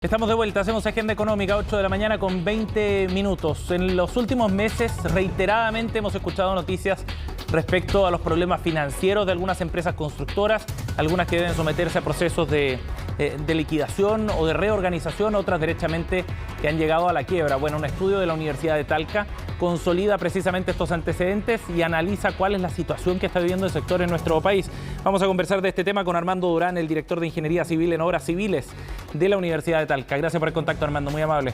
Estamos de vuelta, hacemos agenda económica, 8 de la mañana con 20 minutos. En los últimos meses, reiteradamente hemos escuchado noticias respecto a los problemas financieros de algunas empresas constructoras, algunas que deben someterse a procesos de liquidación o de reorganización, otras derechamente que han llegado a la quiebra. Bueno, un estudio de la Universidad de Talca consolida precisamente estos antecedentes y analiza cuál es la situación que está viviendo el sector en nuestro país. Vamos a conversar de este tema con Armando Durán, el director de Ingeniería Civil en Obras Civiles de la Universidad de Talca. Gracias por el contacto, Armando, muy amable.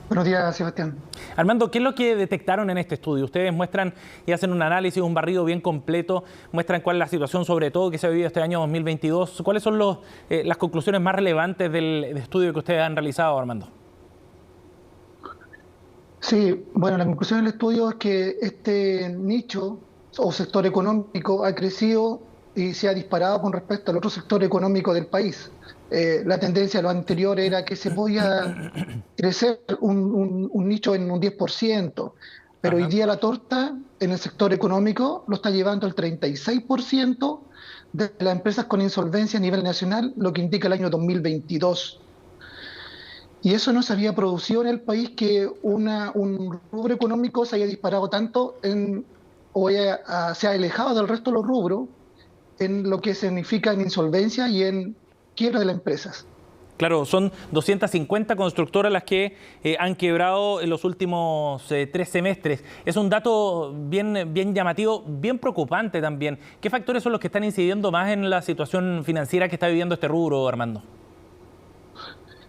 Buenos días, Sebastián. Armando, ¿qué es lo que detectaron en este estudio? Ustedes muestran y hacen un análisis, un barrido bien completo, muestran cuál es la situación sobre todo que se ha vivido este año 2022. ¿Cuáles son las conclusiones más relevantes del estudio que ustedes han realizado, Armando? Sí, bueno, la conclusión del estudio es que este nicho o sector económico ha crecido y se ha disparado con respecto al otro sector económico del país. La tendencia a lo anterior era que se podía crecer un nicho en un 10%, pero hoy día la torta en el sector económico lo está llevando el 36% de las empresas con insolvencia a nivel nacional, lo que indica el año 2022. Y eso no se había producido en el país, que un rubro económico se haya disparado tanto se ha alejado del resto de los rubros en lo que significa en insolvencia y en quiebra de las empresas. Claro, son 250 constructoras las que han quebrado en los últimos 3 semestres. Es un dato bien llamativo, bien preocupante también. ¿Qué factores son los que están incidiendo más en la situación financiera que está viviendo este rubro, Armando?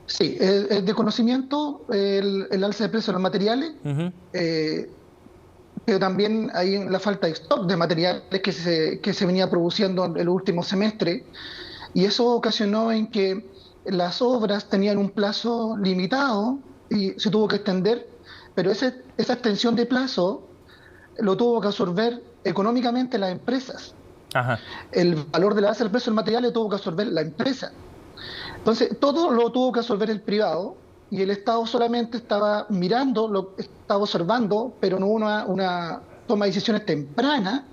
Sí, el de conocimiento, el alza de precios de los materiales, pero también hay la falta de stock de materiales que se venía produciendo en el último semestre, y eso ocasionó en que las obras tenían un plazo limitado y se tuvo que extender, pero esa extensión de plazo lo tuvo que absorber económicamente las empresas. El valor de la alza del precio del material lo tuvo que absorber la empresa. Entonces, todo lo tuvo que absorber el privado y el Estado solamente estaba mirando, estaba observando, pero no hubo una toma de decisiones temprana.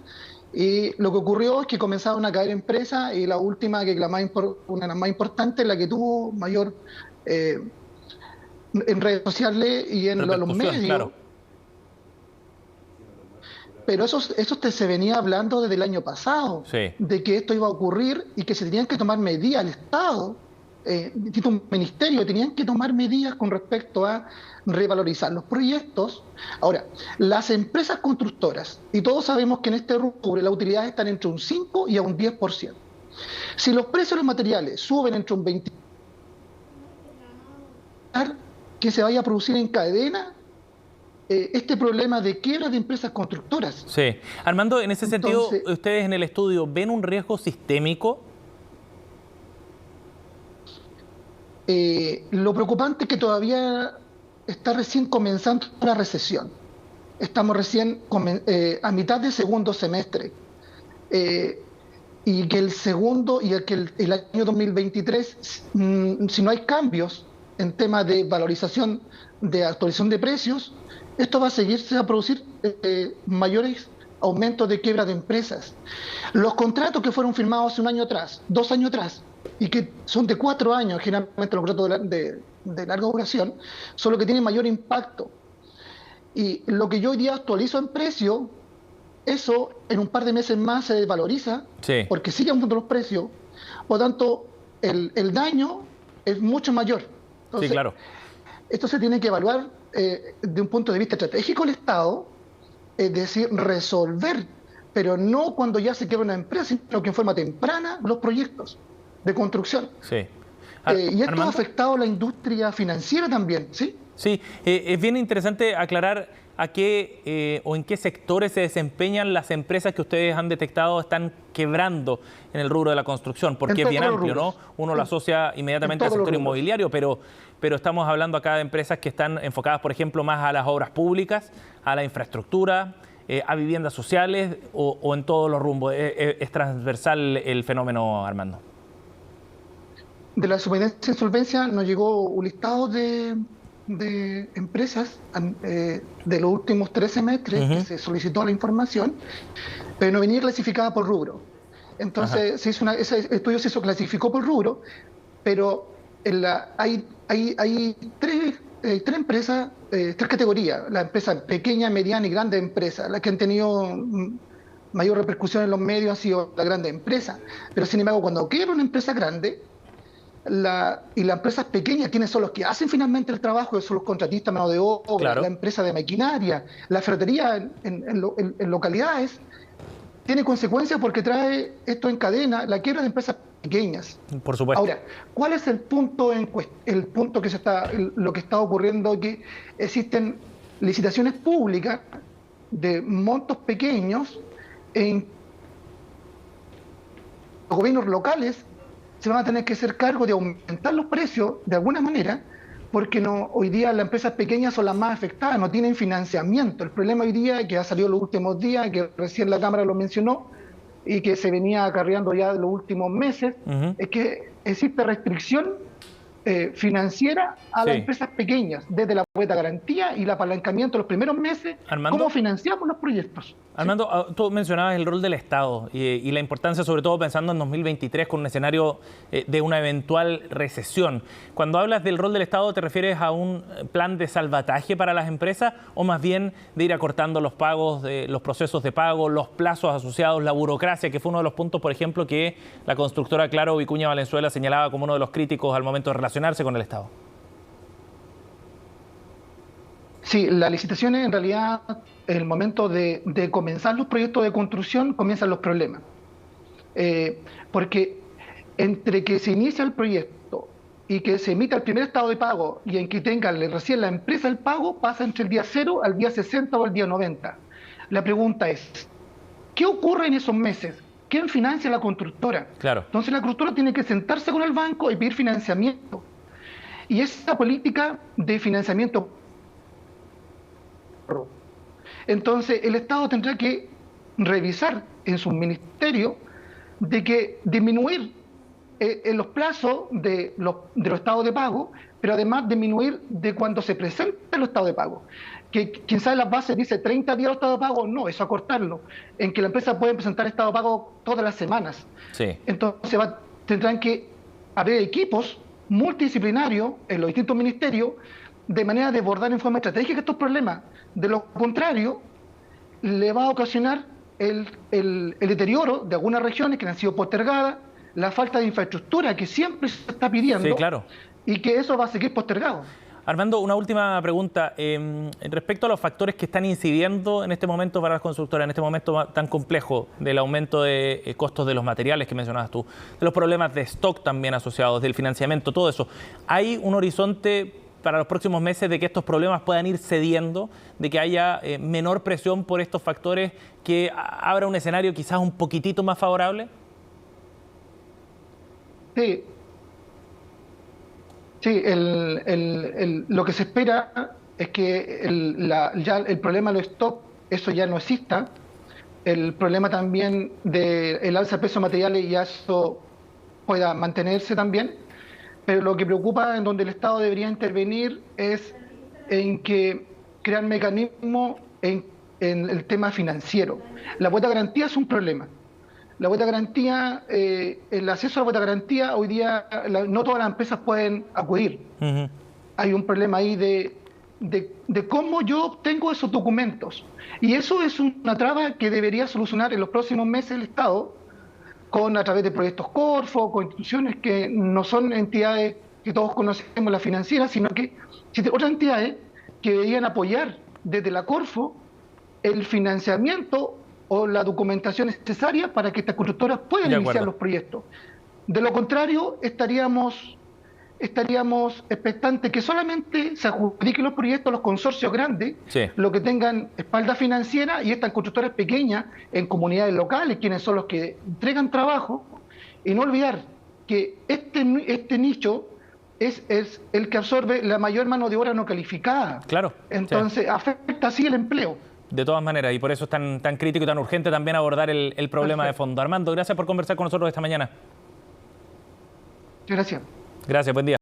Y lo que ocurrió es que comenzaron a caer empresas, y la última, que una de las más importantes, la que tuvo mayor en redes sociales y en los medios. Claro. Pero eso se venía hablando desde el año pasado, sí, de que esto iba a ocurrir y que se tenían que tomar medidas. El Estado, distintos ministerios tenían que tomar medidas con respecto a revalorizar los proyectos. Ahora, las empresas constructoras, y todos sabemos que en este rubro las utilidades están entre un 5 y a un 10%. Si los precios de los materiales suben entre un 20%, que se vaya a producir en cadena este problema de quiebra de empresas constructoras. Sí. Armando, en ese sentido, ustedes en el estudio, ¿ven un riesgo sistémico? Lo preocupante es que todavía está recién comenzando la recesión. Estamos recién a mitad del segundo semestre. Y que el año 2023, si no hay cambios en tema de valorización, de actualización de precios, esto va a seguirse a producir mayores aumentos de quiebra de empresas. Los contratos que fueron firmados hace un año atrás, 2 años atrás, y que son de 4 años, generalmente los contratos de larga duración, son los que tienen mayor impacto. Y lo que yo hoy día actualizo en precio, eso en un par de meses más se desvaloriza, sí, porque sigue aumentando los precios. Por lo tanto, el daño es mucho mayor. Entonces, sí, claro. Esto se tiene que evaluar de un punto de vista estratégico del Estado, es decir, resolver, pero no cuando ya se quiebra una empresa, sino que en forma temprana los proyectos de construcción. Sí. Y esto ha afectado a la industria financiera también, ¿sí? Sí, es bien interesante aclarar a qué o en qué sectores se desempeñan las empresas que ustedes han detectado están quebrando en el rubro de la construcción, porque es bien amplio, ¿no? Uno lo asocia inmediatamente al sector inmobiliario, pero estamos hablando acá de empresas que están enfocadas, por ejemplo, más a las obras públicas, a la infraestructura, a viviendas sociales o en todos los rumbos. Es transversal el fenómeno, Armando. De la Superintendencia de Insolvencia nos llegó un listado de empresas de los últimos 3 semestres que se solicitó la información, pero no venía clasificada por rubro. Entonces ese estudio se clasificó por rubro, pero hay tres empresas, tres categorías: la empresa pequeña, mediana y grande empresa. Las que han tenido mayor repercusión en los medios han sido las grandes empresas. Pero sin embargo, cuando quiebra una empresa grande, y las empresas pequeñas, ¿quiénes son los que hacen finalmente el trabajo? Son los contratistas, mano de obra, Claro. la empresa de maquinaria, la ferretería en localidades. Tiene consecuencias porque trae esto en cadena la quiebra de empresas pequeñas. Por supuesto. Ahora, ¿cuál es el punto lo que está ocurriendo? Que existen licitaciones públicas de montos pequeños en los gobiernos locales se van a tener que hacer cargo de aumentar los precios de alguna manera, porque hoy día las empresas pequeñas son las más afectadas, no tienen financiamiento. El problema hoy día, que ha salido los últimos días, que recién la Cámara lo mencionó, y que se venía acarreando ya de los últimos meses, es que existe restricción financiera a las empresas pequeñas, desde la cuota garantía y el apalancamiento los primeros meses. Armando, ¿cómo financiamos los proyectos? Armando, tú mencionabas el rol del Estado y la importancia, sobre todo pensando en 2023 con un escenario de una eventual recesión. Cuando hablas del rol del Estado, ¿te refieres a un plan de salvataje para las empresas o más bien de ir acortando los pagos, los procesos de pago, los plazos asociados, la burocracia, que fue uno de los puntos, por ejemplo, que la constructora Claro Vicuña Valenzuela señalaba como uno de los críticos al momento de relacionarse con el Estado? Sí, las licitaciones, en realidad, en el momento de comenzar los proyectos de construcción, comienzan los problemas. Porque entre que se inicia el proyecto y que se emita el primer estado de pago y en que tenga recién la empresa el pago, pasa entre el día 0 al día 60 o al día 90. La pregunta es, ¿qué ocurre en esos meses? ¿Quién financia la constructora? Claro. Entonces la constructora tiene que sentarse con el banco y pedir financiamiento. Y esa política de financiamiento, entonces el Estado tendrá que revisar en su ministerio de que disminuir en los plazos de los estados de pago, pero además disminuir de cuando se presenta los estados de pago. Que quien sabe las bases dice 30 días los estados de pago, no, eso acortarlo, en que la empresa puede presentar estado de pago todas las semanas. Sí. Entonces tendrán que haber equipos multidisciplinarios en los distintos ministerios de manera de abordar en forma estratégica estos problemas. De lo contrario, le va a ocasionar el deterioro de algunas regiones que han sido postergadas, la falta de infraestructura que siempre se está pidiendo, sí, claro, y que eso va a seguir postergado. Armando, una última pregunta. Respecto a los factores que están incidiendo en este momento para las constructoras, en este momento tan complejo del aumento de costos de los materiales que mencionabas tú, de los problemas de stock también asociados, del financiamiento, todo eso, ¿hay un horizonte para los próximos meses de que estos problemas puedan ir cediendo, de que haya menor presión por estos factores, que abra un escenario quizás un poquitito más favorable? Sí. Sí, lo que se espera es que ya el problema de los stock, eso ya no exista. El problema también del alza de precios de materiales, ya eso pueda mantenerse también. Pero lo que preocupa, en donde el Estado debería intervenir, es en que crear mecanismos en el tema financiero. La cuota de garantía es un problema. La cuota de garantía, el acceso a la cuota de garantía, hoy día no todas las empresas pueden acudir. Hay un problema ahí de cómo yo obtengo esos documentos. Y eso es una traba que debería solucionar en los próximos meses el Estado, a través de proyectos Corfo, con instituciones que no son entidades que todos conocemos, las financieras, sino que otras entidades que deberían apoyar desde la Corfo el financiamiento o la documentación necesaria para que estas constructoras puedan iniciar los proyectos. De lo contrario, estaríamos expectantes que solamente se adjudiquen los proyectos a los consorcios grandes, los que tengan espalda financiera, y estas constructoras pequeñas en comunidades locales, quienes son los que entregan trabajo, y no olvidar que este nicho es el que absorbe la mayor mano de obra no calificada. Claro. Entonces, afecta así el empleo. De todas maneras, y por eso es tan crítico y tan urgente también abordar el problema de fondo. Armando, gracias por conversar con nosotros esta mañana. Gracias. Gracias, buen día.